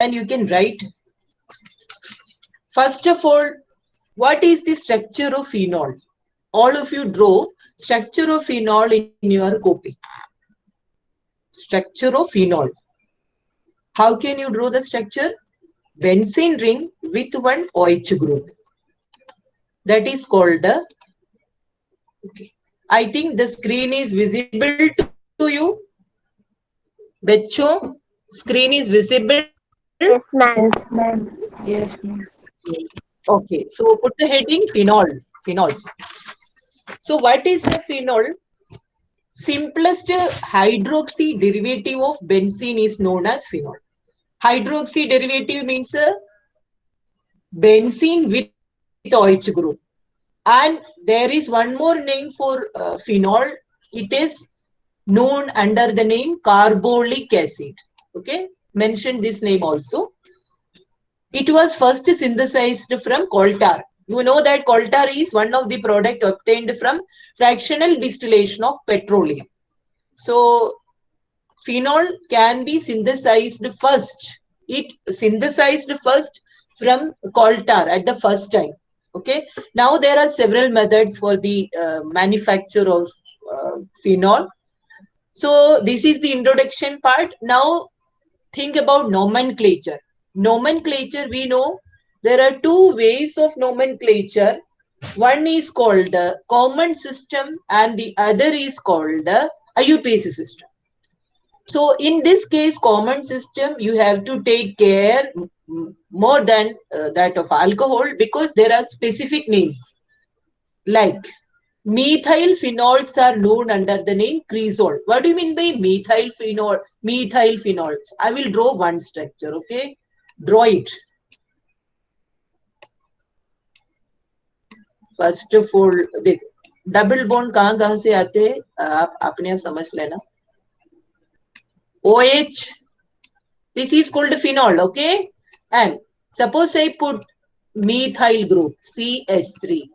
and you can write. First of all, what is the structure of phenol? All of you draw structure of phenol in your copy. Structure of phenol. How can you draw the structure? Benzene ring with one OH group. That is called a. Okay. I think the screen is visible to you. Bechcho, screen is visible. Yes, ma'am. Yes, ma'am. Okay, so put the heading phenol, phenols. So what is a phenol? Simplest hydroxy derivative of benzene is known as phenol. Hydroxy derivative means benzene with OH group. And there is one more name for phenol. It is known under the name carbolic acid. Okay, mention this name also. It was first synthesized from coal tar. You know that coal tar is one of the product obtained from fractional distillation of petroleum. So phenol can be synthesized first. It synthesized first from coal tar at the first time. Okay. Now there are several methods for the manufacture of phenol. So this is the introduction part. Now think about nomenclature. Nomenclature, we know there are two ways of nomenclature. One is called common system and the other is called IUPAC system. So in this case, common system, you have to take care more than that of alcohol because there are specific names like methyl phenols are known under the name cresol. What do you mean by methyl phenol? Methyl phenols. I will draw one structure, okay? Draw it. First of all, देख double bond कहाँ से आते हैं आप अपने आप समझ लेना. OH, this is called phenol, okay? And suppose I put methyl group, CH3.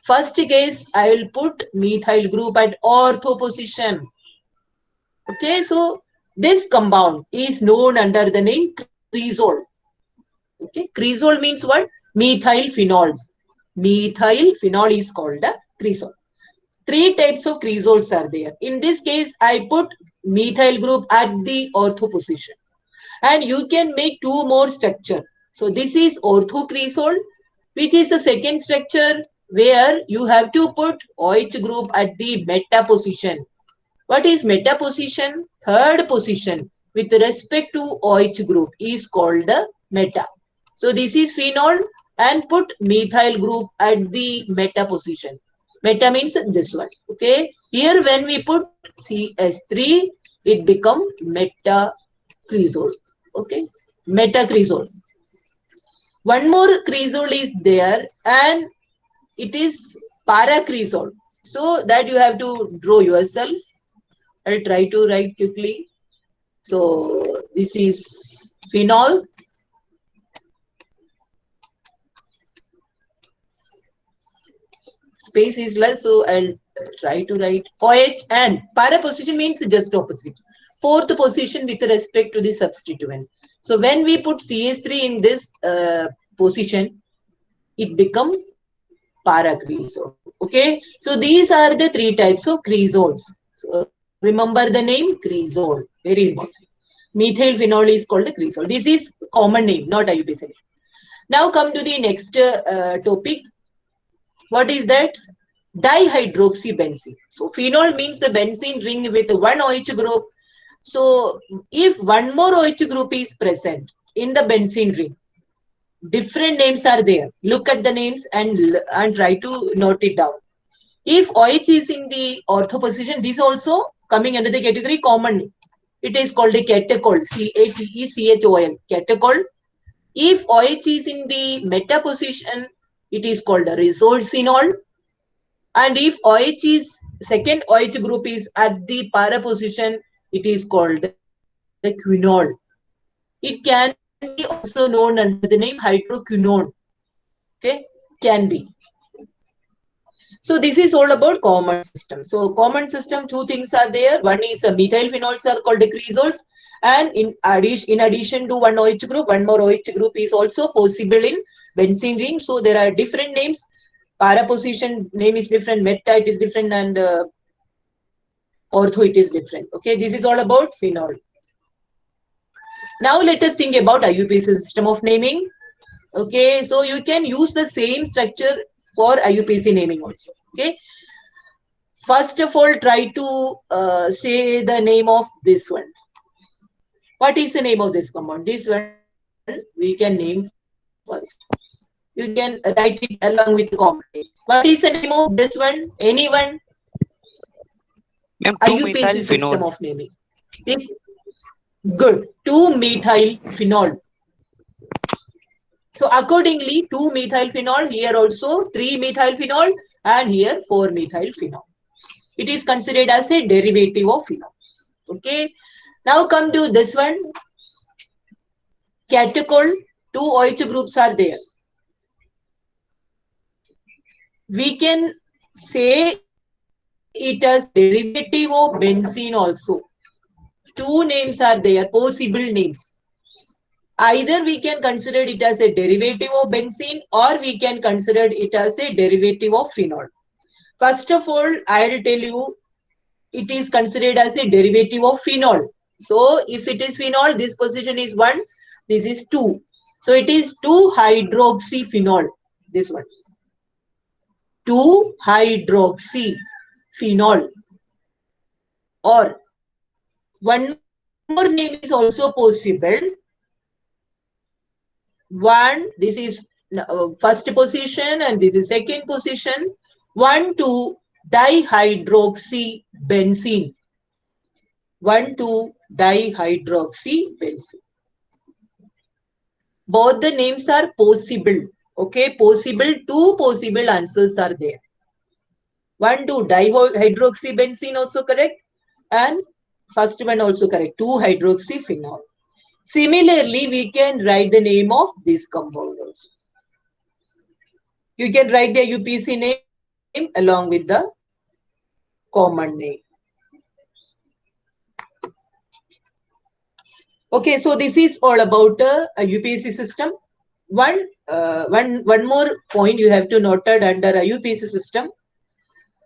First case, I will put methyl group at ortho position. Okay, so this compound is known under the name cresol. Okay, cresol means what? Methyl phenols. Methyl phenol is called a cresol. Three types of cresols are there. In this case, I put methyl group at the ortho position. And you can make two more structure. So this is orthocresol, which is a second structure where you have to put OH group at the meta position. What is meta position? Third position with respect to OH group is called the meta. So this is phenol and put methyl group at the meta position. Meta means this one. Okay. Here when we put CS3, it become metacresol. Okay. Metacresol. One more cresol is there and it is paracresol. So that you have to draw yourself. I'll try to write quickly. So this is phenol. Space is less, so I'll try to write OH and para position means just opposite. Fourth position with respect to the substituent. So when we put CH3 in this position, it become paracresol. Okay, so these are the three types of cresols. So remember the name cresol, very important. Methyl phenol is called a cresol. This is common name, not IUPAC. Now come to the next topic. What is that? Dihydroxybenzene. So phenol means the benzene ring with one OH group. So if one more OH group is present in the benzene ring, different names are there. Look at the names and try to note it down. If OH is in the ortho position, this also coming under the category common. It is called a catechol, CATECHOL, catechol. If OH is in the meta position, it is called a resorcinol. And if OH is, second OH group is at the para position, it is called a quinol. It can be also known under the name hydroquinone. Okay, can be. So this is all about common system. So common system, two things are there. One is methyl phenols are called decreazoles, and in addition to one OH group, one more OH group is also possible in benzene ring. So there are different names. Para position name is different, met type is different, and ortho it is different. Okay, this is all about phenol. Now let us think about IUPAC system of naming. Okay, so you can use the same structure for IUPAC naming also. Okay, first of all, try to say the name of this one. What is the name of this compound? This one we can name first. You can write it along with the compound name. What is the name of this one? Anyone? Ma'am, IUPAC 2-methyl system phenol. of naming. This good. 2-methyl phenol. So accordingly, 2-methyl phenol, here also 3-methyl phenol, and here 4-methyl phenol. It is considered as a derivative of phenol. Okay. Now come to this one. Catechol, 2 OH groups are there. We can say it as derivative of benzene also. Two names are there, possible names. Either we can consider it as a derivative of benzene, or we can consider it as a derivative of phenol. First of all, I will tell you, it is considered as a derivative of phenol. So if it is phenol, this position is 1, this is 2. So it is 2-hydroxyphenol, this one. 2-hydroxyphenol. Or one more name is also possible. One, this is first position and this is second position. 1,2-dihydroxybenzene. 1,2-dihydroxybenzene. Both the names are possible. Okay, possible. Two possible answers are there. 1,2-dihydroxybenzene also correct, and first one also correct. 2-hydroxyphenol. Similarly, we can write the name of this compound also. You can write the UPC name along with the common name. Okay, so this is all about a UPC system. One more point you have to note under a UPC system.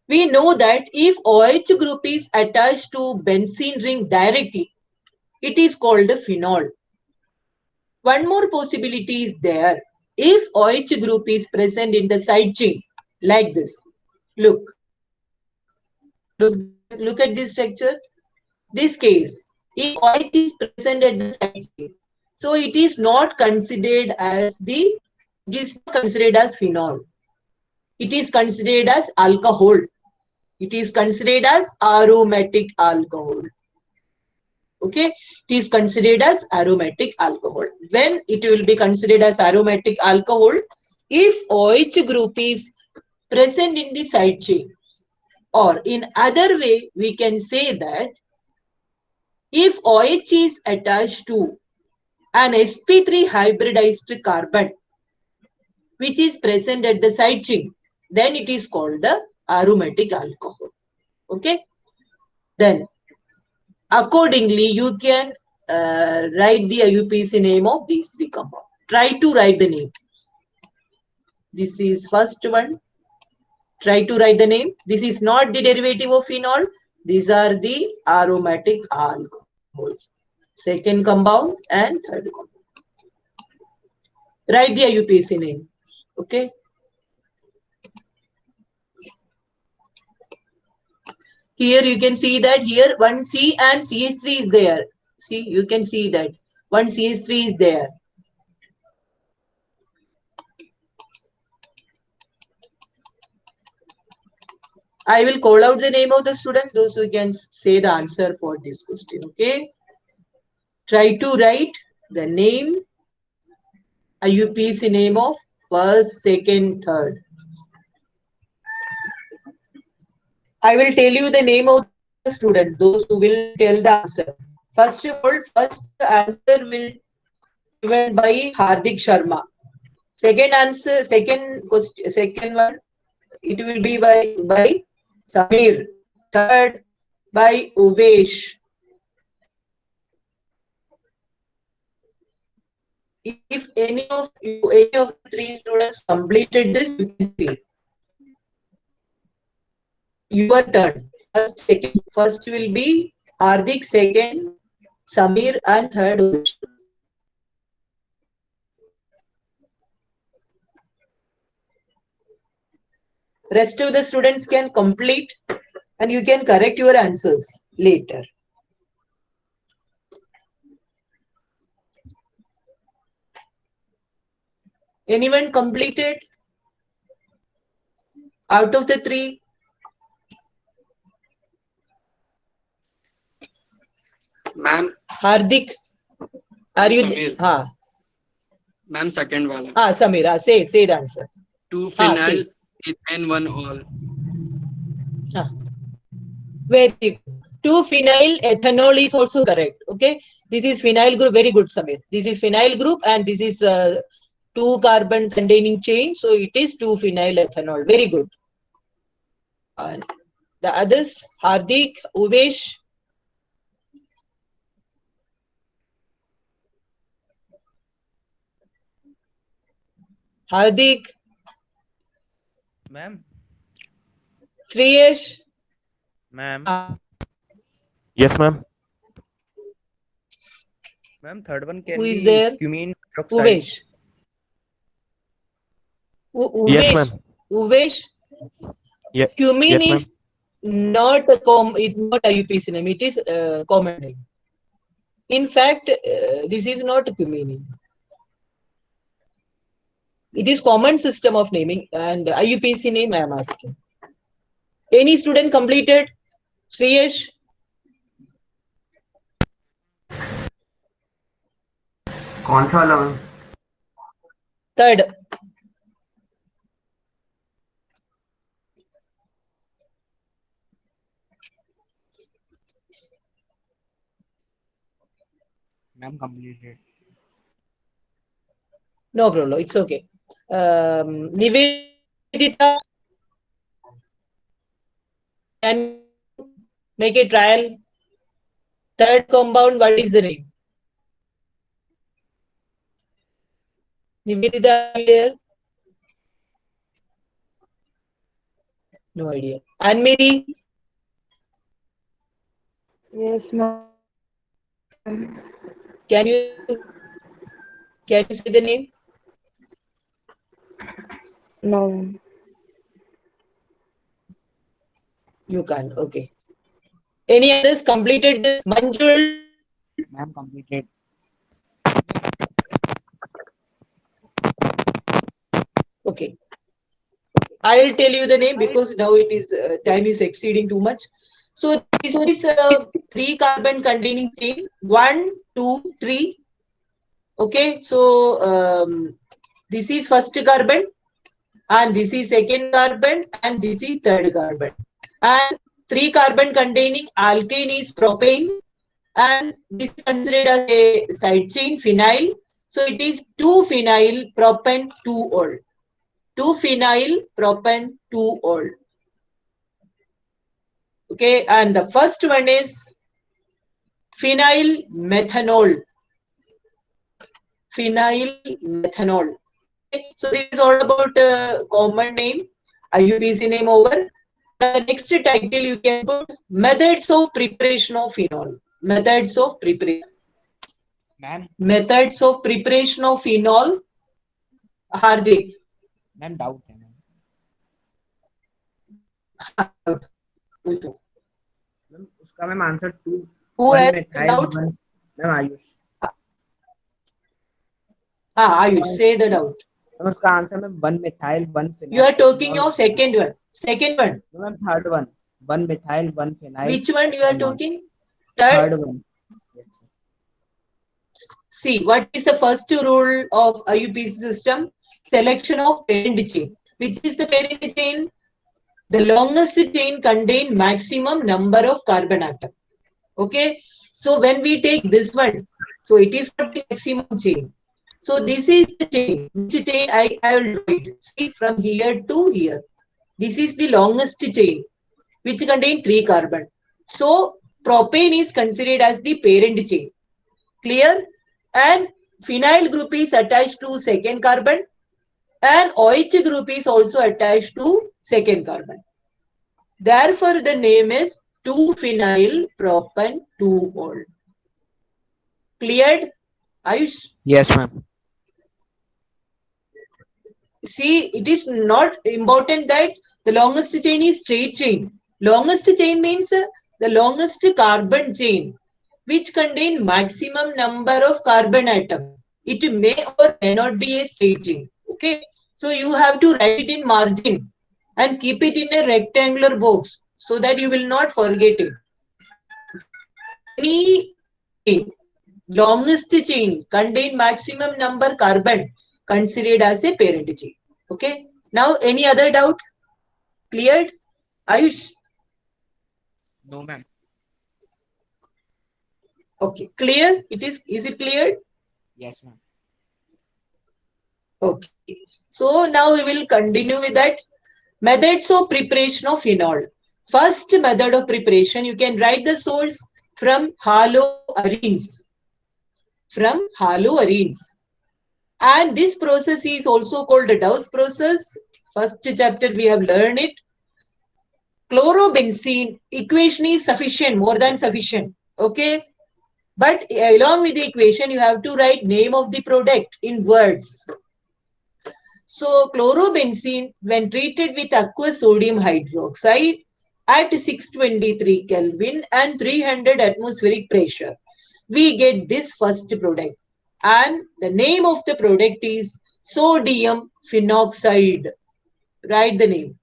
We know that if OH group is attached to benzene ring directly, it is called a phenol. One more possibility is there. If OH group is present in the side chain, like this. Look at this structure. This case, if OH is present at the side chain, so it is not considered as phenol. It is considered as alcohol. It is considered as aromatic alcohol. Okay, it is considered as aromatic alcohol. When it will be considered as aromatic alcohol, if OH group is present in the side chain, or in other way, we can say that if OH is attached to an sp3 hybridized carbon, which is present at the side chain, then it is called the aromatic alcohol. Okay, then accordingly, you can write the IUPAC name of these three compounds. Try to write the name. This is first one. Try to write the name. This is not the derivative of phenol. These are the aromatic alcohols. Second compound and third compound. Write the IUPAC name. Okay. Here you can see that here one C and CH3 is there. See, you can see that one CH3 is there. I will call out the name of the student, those who can say the answer for this question. Okay. Try to write the name, IUPAC name of first, second, third. I will tell you the name of the student, those who will tell the answer. First of all, first answer will given by Hardik Sharma. Second answer, second question, second one it will be by Samir. Third by Uvesh. If any of the three students completed this, you can see. Your turn. First, second. First will be Hardik, second Samir, and third Uvesh. Rest of the students can complete and you can correct your answers later. Anyone completed out of the three? Ma'am, Hardik, are you? Samir. Ha. ma'am, second wala. Samir, say the answer. 2 say. phenyl, ethane, 1 all. Very good. 2-phenyl ethanol is also correct. Okay, this is phenyl group. Very good, Samir. This is phenyl group, and this is 2 carbon containing chain. So it is 2-phenyl ethanol. Very good. And the others, Hardik, Uvesh. Hardik. Ma'am. Shreyesh. Ma'am. Yes, ma'am. Ma'am, third one can Who is be there? cumene Uvesh. Uvesh. Yes, ma'am. Uvesh. Yeah. Cumene Yes, ma'am. is not not IUPAC name. It is common name. In fact, this is not cumene. It is common system of naming, and IUPAC name I am asking. Any student completed? Shreyesh? कौन सा वाला ma'am? Third. Ma'am completed. No problem. It's okay. Nivedita, can you make a trial? Third compound, what is the name? Nivedita, are you there? No idea. And Mary? Yes, ma'am. Can you say the name? No, ma'am. You can't. Okay. Any others completed this? Manjul? Ma'am completed. Okay. I'll tell you the name because now it is time is exceeding too much. So this is 3 carbon containing chain. 1, 2, 3. Okay. So this is first carbon, and this is second carbon, and this is third carbon. And 3 carbon containing alkane is propane, and this is considered as a side chain, phenyl. So it is 2-phenyl propane 2-ol. 2-phenyl propane 2-ol. Okay, and the first one is phenyl methanol. Phenyl methanol. Okay, so this is all about common name, IUPAC name over. The next title you can put methods of preparation of phenol. Methods of preparation. Ma'am Methods of preparation of phenol. Hardik. Ma'am doubt है ma'am. Ma'am उसका ma'am answer 2. Who has methyl doubt? Ma'am Ayush. Ayush, say the doubt. Ma'am उसका answer ma'am 1 methyl 1 phenyl. You are talking of second one. Second one. Ma'am third one. 1 methyl 1 phenyl. Which one you are talking? Third Third. one. See, what is the first rule of IUPAC system? Selection of parent chain. Which is the parent chain? The longest chain contain maximum number of carbon atom. Okay. So when we take this one, so it is not the maximum chain. So this is the chain. Which chain I will draw it. See, from here to here. This is the longest chain which contain 3 carbon. So propane is considered as the parent chain. Clear? And phenyl group is attached to second carbon and OH group is also attached to second carbon. Therefore, the name is 2-phenyl propan 2-ol. Cleared? Ayush? Yes, ma'am. See, it is not important that the longest chain is straight chain. Longest chain means the longest carbon chain which contain maximum number of carbon atom. It may or may not be a straight chain. Okay. So you have to write it in margin and keep it in a rectangular box so that you will not forget it. Any chain, longest chain contain maximum number carbon considered as a parent chain. Okay. Now, any other doubt? Cleared? Ayush? No, ma'am. Okay. Clear? Is it clear? Yes, ma'am. Okay. So now we will continue with that. Methods of preparation of phenol. First method of preparation, you can write the source from haloarenes. From haloarenes. And this process is also called the Dawes process. First chapter we have learned it. Chlorobenzene equation is sufficient, more than sufficient. Okay. But along with the equation, you have to write name of the product in words. So chlorobenzene, when treated with aqueous sodium hydroxide at 623 Kelvin and 300 atmospheric pressure, we get this first product. And the name of the product is sodium phenoxide. Write the name.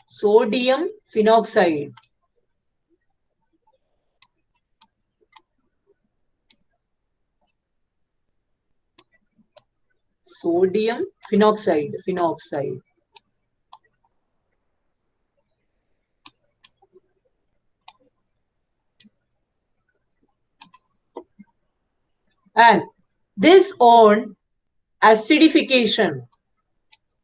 Sodium phenoxide. Sodium phenoxide. Phenoxide. And this on acidification.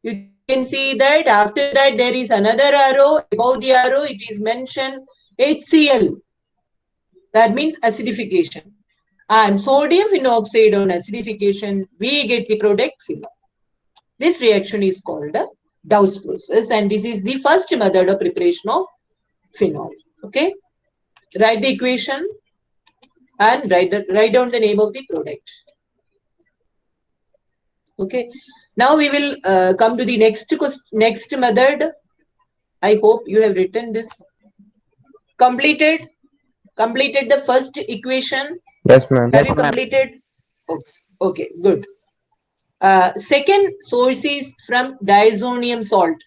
You can see that after that there is another arrow. Above the arrow it is mentioned HCl. That means acidification. And sodium phenoxide on acidification, we get the product phenol. This reaction is called the Dawes process, and this is the first method of preparation of phenol. Okay. Write the equation and write down the name of the product. Okay. Now we will come to the next method. I hope you have written this. Completed the first equation. Yes, ma'am. Have you completed? Okay, good. Second source is from diazonium salt.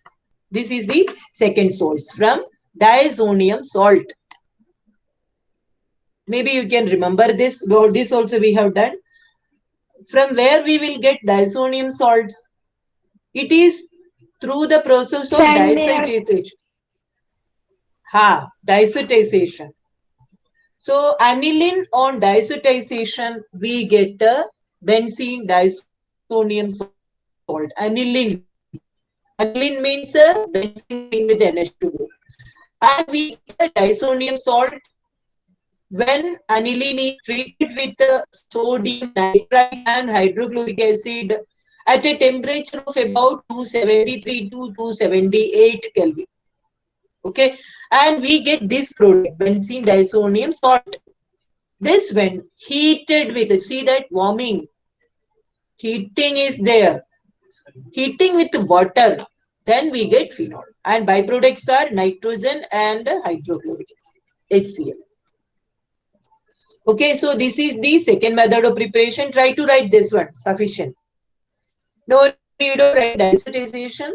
This is the second source from diazonium salt. Maybe you can remember this. This also we have done. From where we will get diazonium salt? It is through the process of diazotization. Diazotization. So aniline on diazotization, we get a benzene diazonium salt. Aniline. Aniline means a benzene with NH2 group. And we get a diazonium salt when aniline is treated with sodium nitrite and hydrochloric acid at a temperature of about 273 to 278 Kelvin. Okay, and we get this product, benzene diazonium salt. This when heated with, see that warming, heating is there. Heating with water, then we get phenol. And byproducts are nitrogen and hydrochloric acid, HCl. Okay, so this is the second method of preparation. Try to write this one, sufficient. No need to write diazotization.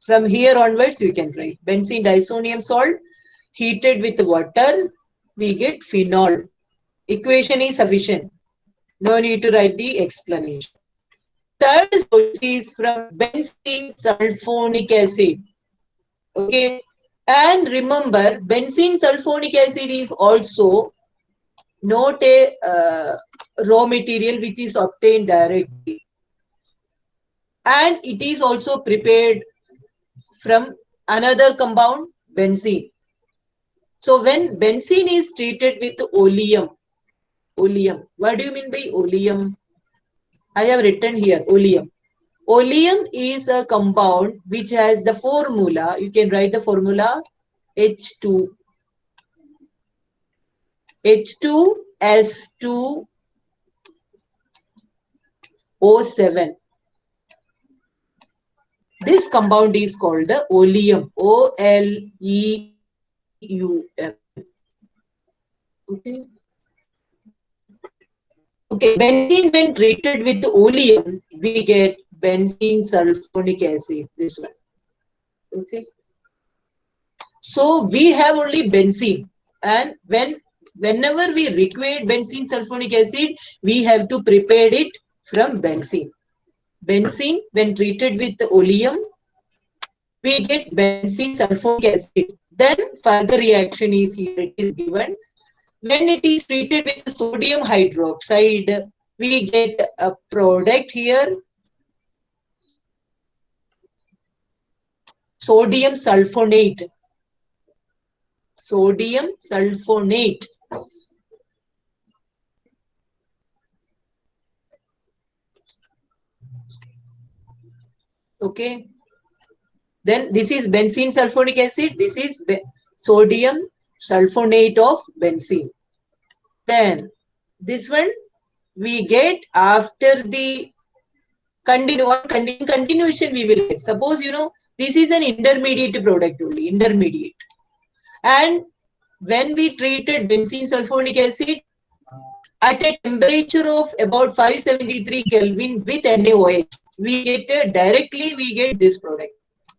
From here onwards, we can write benzene diazonium salt heated with water, we get phenol. Equation is sufficient. No need to write the explanation. Third source is from benzene sulfonic acid. Okay. And remember, benzene sulfonic acid is also not a raw material which is obtained directly. And it is also prepared from another compound, benzene. So when benzene is treated with oleum, what do you mean by oleum? I have written here oleum. Oleum is a compound which has the formula. You can write the formula H2. H2S2O7. This compound is called the oleum. O-L-E-U-M. Okay. Okay, benzene when treated with oleum, we get benzene sulfonic acid, this one. Okay. So we have only benzene, and whenever we require benzene sulfonic acid, we have to prepare it from benzene. Benzene when treated with oleum, we get benzene sulfonic acid. Then further reaction is here, it is given. When it is treated with sodium hydroxide, we get a product here, sodium sulfonate. Sodium sulfonate. Okay. Then this is benzene sulfonic acid. This is sodium sulfonate of benzene. Then this one we get after the continuation we will get. Suppose this is an intermediate product only, intermediate. And when we treated benzene sulfonic acid at a temperature of about 573 Kelvin with NaOH, we get directly this product,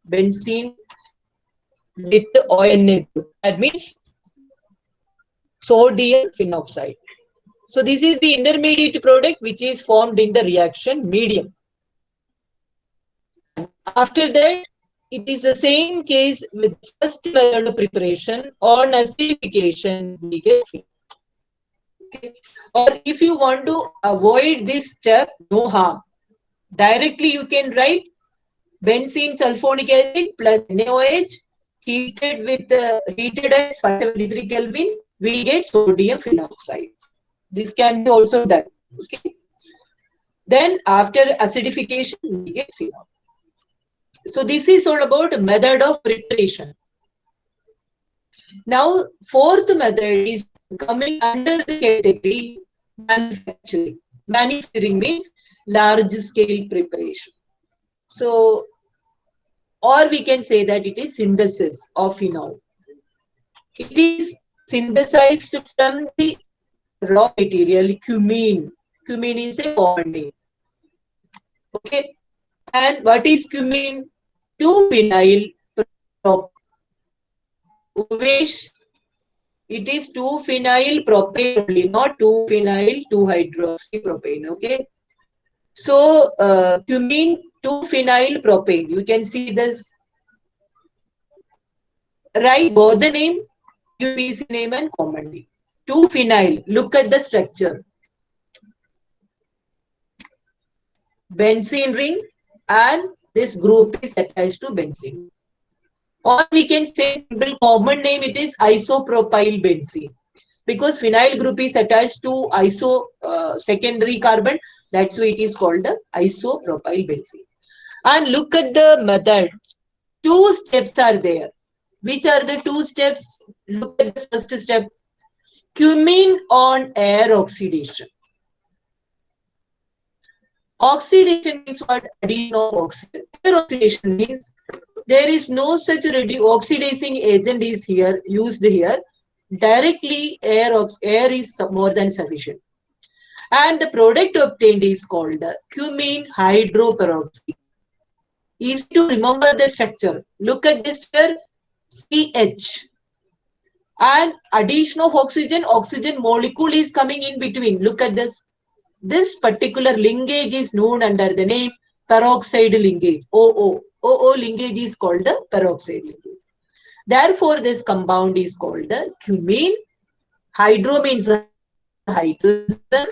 benzene with ONA group. That means sodium phenoxide. So this is the intermediate product which is formed in the reaction medium. After that, it is the same case with first method of preparation. On acidification, we get phenol. Okay. Or if you want to avoid this step, no harm. Directly you can write benzene sulfonic acid plus NaOH heated at 573 Kelvin, we get sodium phenoxide. This can be also done. Okay. Then after acidification, we get phenol. So this is all about method of preparation. Now, fourth method is coming under the category manufacturing. Manufacturing means large scale preparation. So, or we can say that it is synthesis of phenol. It is synthesized from the raw material cumene. Cumene is a common name. Okay. And what is cumene? 2-phenyl propane. Umesh, it is 2-phenyl propane only, not 2-phenyl 2-hydroxypropane. Okay. So cumene 2-phenyl propane. You can see this. Write both the name, UPC name and common name. 2-phenyl. Look at the structure. Benzene ring, and this group is attached to benzene. Or we can say simple common name, it is isopropyl benzene. Because phenyl group is attached to secondary carbon, that's why it is called the isopropyl benzene. And look at the method. 2 steps are there. Which are the 2 steps? Look at the first step. Cumene on air oxidation. Oxidation means what? Addition of oxygen. Air oxidation means there is no such oxidizing agent is here used here. Directly air is more than sufficient. And the product obtained is called cumene hydroperoxide. Easy to remember the structure. Look at this here, CH. And addition of oxygen molecule is coming in between. Look at this. This particular linkage is known under the name peroxide linkage. OO linkage is called the peroxide linkage. Therefore, this compound is called the cumene. Hydro means hydrogen,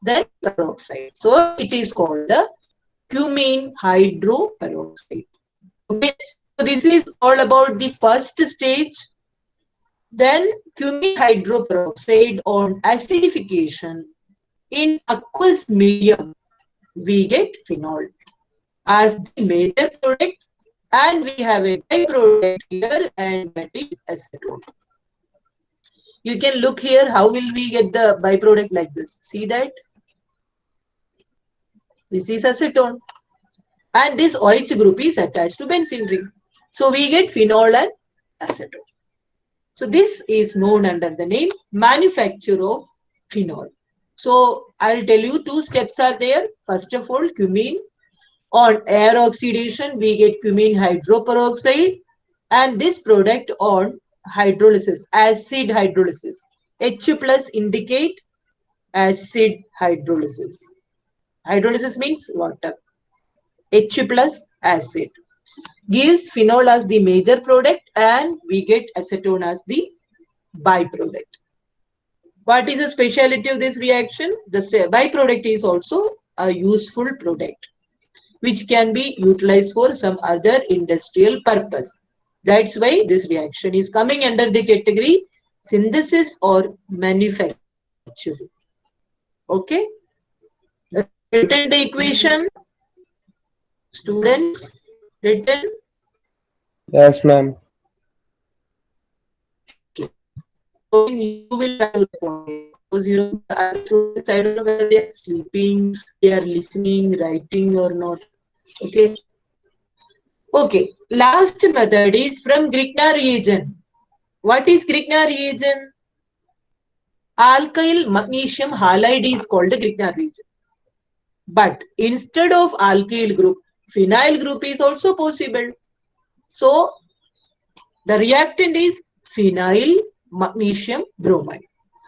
then peroxide. So, it is called the cumene hydroperoxide. Okay, so this is all about the first stage. Then cumene hydroperoxide on acidification in aqueous medium, we get phenol as the major product, and we have a byproduct here, and that is acetone. You can look here, how will we get the byproduct like this? See that? This is acetone. And this OH group is attached to benzene ring. So we get phenol and acetone. So this is known under the name manufacture of phenol. So I'll tell you 2 steps are there. First of all, cumene. On air oxidation, we get cumene hydroperoxide, and this product on hydrolysis, acid hydrolysis. H plus indicate acid hydrolysis. Hydrolysis means water. H plus acid gives phenol as the major product, and we get acetone as the byproduct. What is the speciality of this reaction? The byproduct is also a useful product which can be utilized for some other industrial purpose. That's why this reaction is coming under the category synthesis or manufacturing. Okay? Written the equation. Students, written. Yes, ma'am. So you will have to respond because you know other students, I don't know whether they are sleeping, they are listening, writing or not. Okay. Okay. Last method is from Grignard reagent. What is Grignard reagent? Alkyl magnesium halide is called the Grignard reagent. But instead of alkyl group, phenyl group is also possible. So the reactant is phenyl magnesium bromide,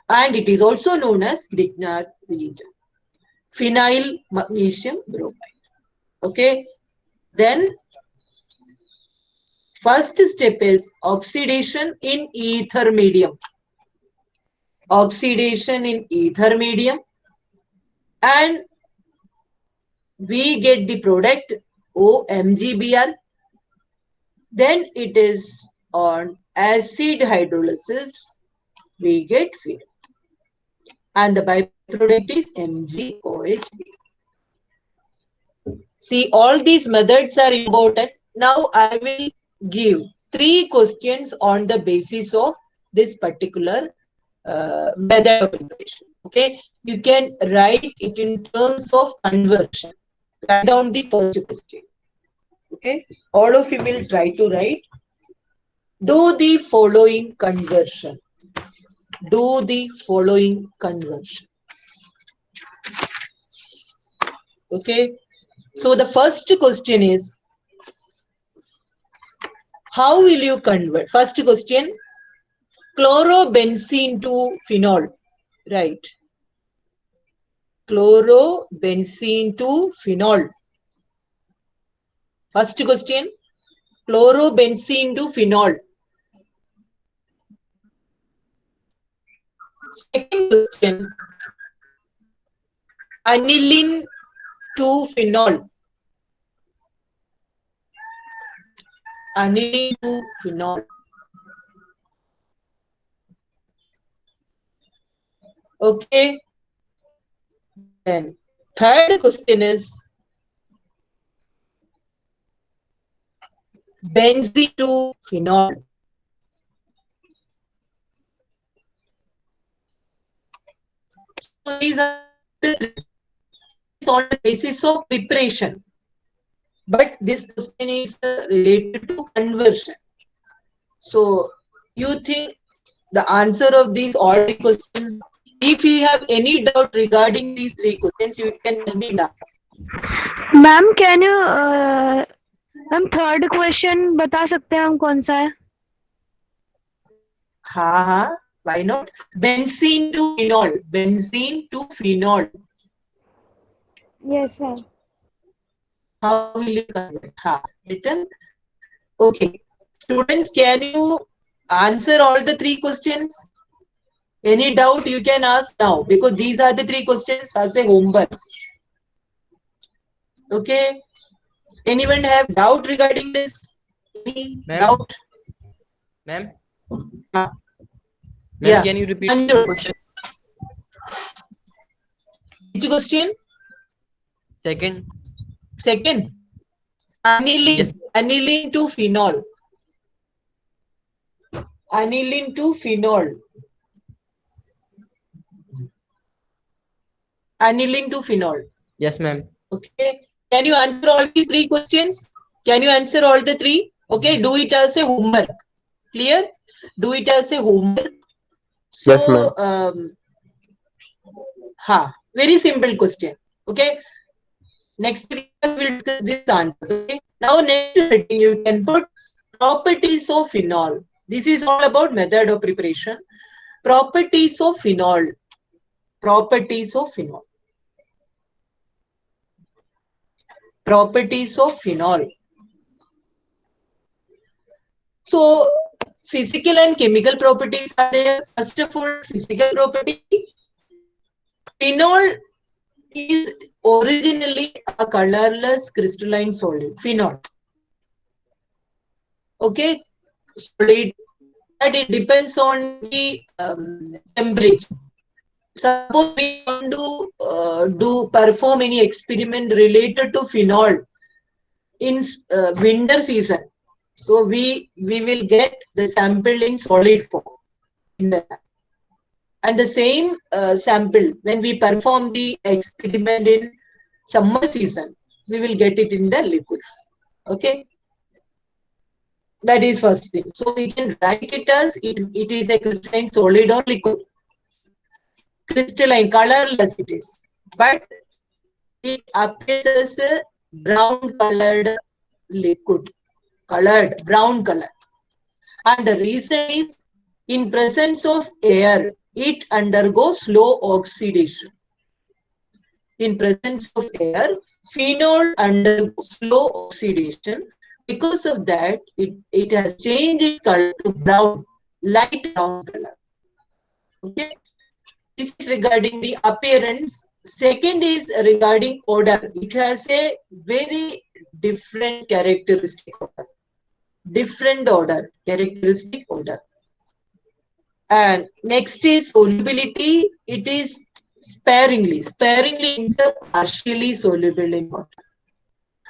and it is also known as Grignard reagent. Phenyl magnesium bromide. Okay. Then first step is oxidation in ether medium. Oxidation in ether medium, and we get the product OMgBr. Then it is on acid hydrolysis, we get phenol, and the byproduct is MgOH. See, all these methods are important. Now I will give 3 questions on the basis of this particular method of preparation. Okay, you can write it in terms of conversion. Write down the first question. Okay, all of you will try to write. Do the following conversion. Do the following conversion. Okay, so the first question is, how will you convert? First question, chlorobenzene to phenol, right? Chlorobenzene to phenol. First question, chlorobenzene to phenol. Second question, aniline to phenol. Aniline to phenol. Okay. Then third question is benzene to phenol. So these are on the basis of preparation. But this question is related to conversion. So you think the answer of these all the questions, if you have any doubt regarding these 3 questions, you can tell me now. Ma'am can you ma'am third question बता सकते हैं हम कौन सा है? हाँ, why not? Benzene to phenol. Benzene to phenol. Yes ma'am. How will you convert? Written. Okay. Students, can you answer all the 3 questions? Any doubt you can ask now, because these are the 3 questions as a homework. Okay. Anyone have doubt regarding this? Any Ma'am? doubt? Ma'am? Ah. Ma'am, Yeah. can you repeat? Anju, which question? Second. Second. Aniline. Yes. Aniline to phenol. Aniline to phenol. Aniline to phenol. Yes, ma'am. Okay. Can you answer all these three questions? Can you answer all the three? Okay. Do it as a homework. Clear? Do it as a homework. So, Yes, ma'am. very simple question. Okay. Next week we'll discuss this answers. Okay. Now next heading you can put properties of phenol. This is all about method of preparation. Properties of phenol. Properties of phenol. Properties of phenol. So physical and chemical properties are there. First of all, physical property. Phenol is originally a colorless crystalline solid. Phenol. Okay, solid, but it depends on the temperature. Suppose we want to perform any experiment related to phenol in winter season. So we will get the sample in solid form in the lab. And the same sample when we perform the experiment in summer season, we will get it in the liquids. Okay. That is first thing. So we can write it as it is a crystalline solid or liquid. Crystalline, colorless it is. But it appears as a brown colored liquid. Colored, brown color. And the reason is in presence of air, it undergoes slow oxidation. In presence of air, phenol undergoes slow oxidation. Because of that, it has changed its color to brown, light brown color. Okay. This is regarding the appearance. Second is regarding odor. It has a very different characteristic odor. Different odor, characteristic odor. And next is solubility. It is sparingly means partially soluble in water.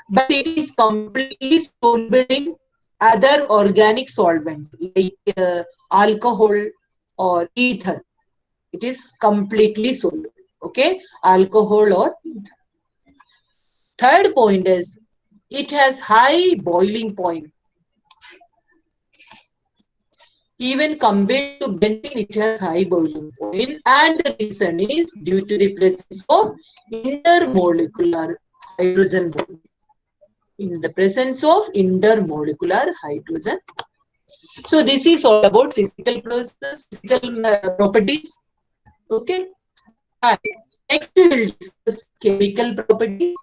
But it is completely soluble in other organic solvents like alcohol or ether. It is completely soluble. Okay, alcohol or ether. Third point is it has high boiling point. Even compared to benzene, it has high boiling point, and the reason is due to the presence of intermolecular hydrogen bond. In the presence of intermolecular hydrogen. So this is all about physical process, physical properties. Okay. And next we will discuss chemical properties.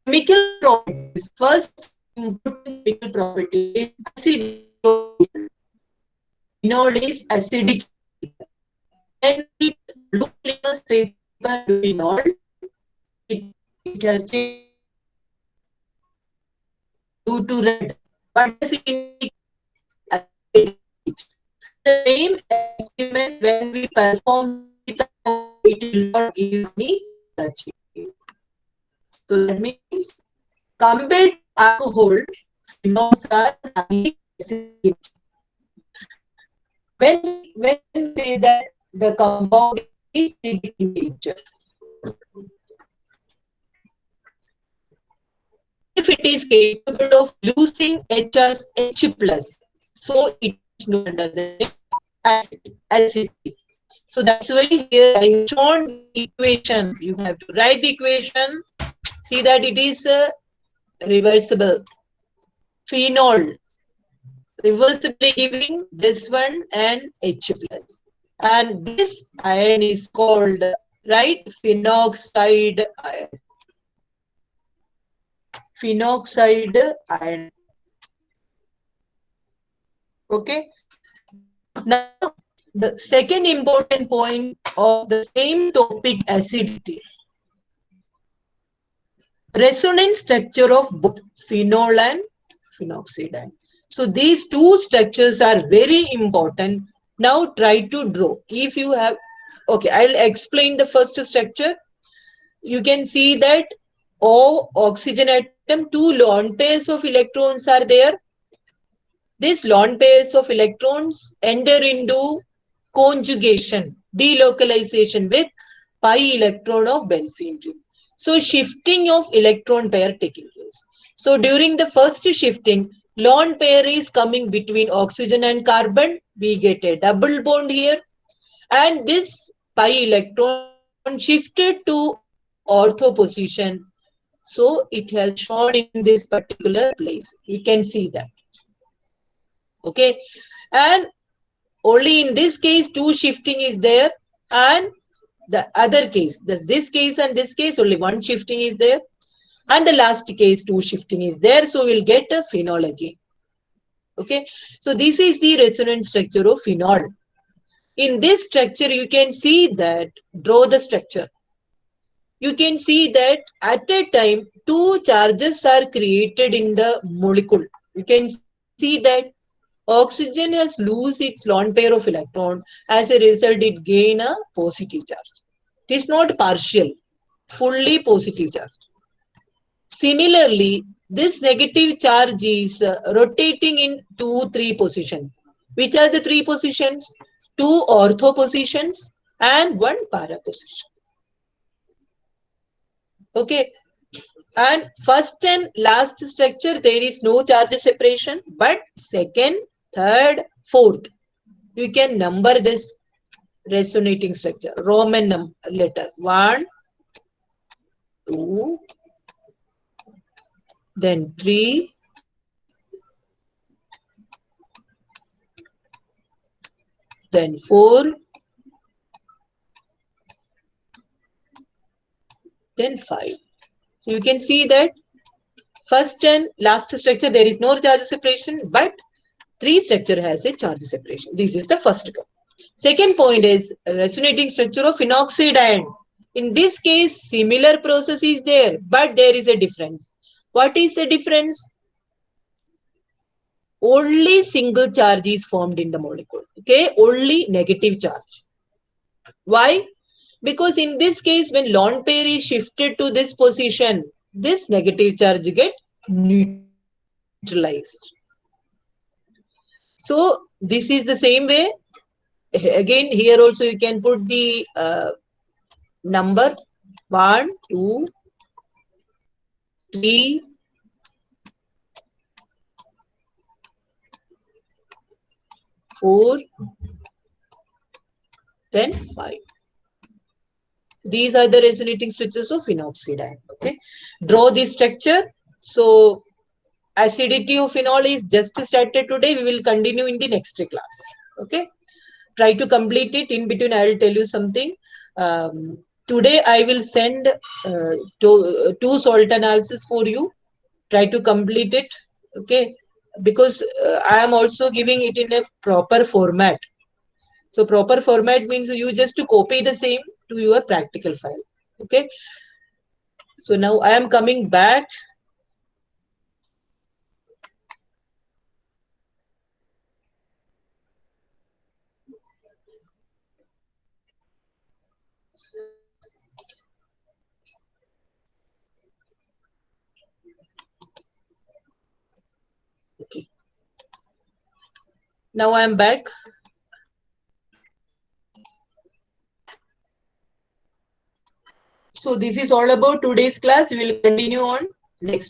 Chemical properties. First important chemical property is acidic. Phenol is acidic. When we look at paper phenol, it has changed due to red. What does it indicate? The same experiment when we perform it will not give me the change. So that means compared to alcohol, phenols are highly acidic. When we say that the compound is acidic in nature, if it is capable of losing H as H plus, so it is known under the name acidic. So that's why here I have shown the equation. You have to write the equation. See that it is reversible. Phenol reversibly giving this one and H plus. And this ion is called, right, phenoxide ion. Phenoxide ion. Okay. Now, the second important point of the same topic, acidity. resonance structure of both phenol and phenoxidine. So these two structures are very important. Now try to draw. If you have, okay, I'll explain the first structure. You can see that O oxygen atom, two lone pairs of electrons are there. These lone pairs of electrons enter into conjugation, delocalization with pi electron of benzene ring. So shifting of electron pair taking place. So during the first shifting, lone pair is coming between oxygen and carbon. We get a double bond here. And this pi electron shifted to ortho position. So it has shown in this particular place. You can see that. Okay. And only in this case, two shifting is there. And the other case, this case and this case, only one shifting is there. And the last case, two shifting is there. So we'll get a phenol again. Okay. So this is the resonance structure of phenol. In this structure, you can see that, draw the structure. You can see that at a time, two charges are created in the molecule. You can see that oxygen has lose its lone pair of electron. As a result, it gain a positive charge. It is not partial, fully positive charge. Similarly, this negative charge is rotating in 3 positions. Which are the 3 positions? 2 ortho positions and 1 para position. Okay. And first and last structure, there is no charge separation, but second, third, fourth, you can number this resonating structure. Roman letter 1, 2, then 3, then 4, then 5. So you can see that first and last structure, there is no charge separation, but 3 structure has a charge separation. This is the first point. Second point is resonating structure of phenoxidine. In this case, similar process is there, but there is a difference. What is the difference? Only single charge is formed in the molecule. Okay, only negative charge. Why? Because in this case, when lone pair is shifted to this position, this negative charge get neutralized. So this is the same way. Again, here also you can put the number 1, 2, 3, 4, then 5. These are the resonating structures of phenoxidine. Okay, draw the structure. So acidity of phenol is just started today. We will continue in the next class. Okay, try to complete it. In between, I will tell you something. Today I will send 2 salt analysis for you. Try to complete it. Okay, because I am also giving it in a proper format. So proper format means you just to copy the same to your practical file. Okay. So now I am coming back. Okay. Now I am back. So this is all about today's class. We will continue on next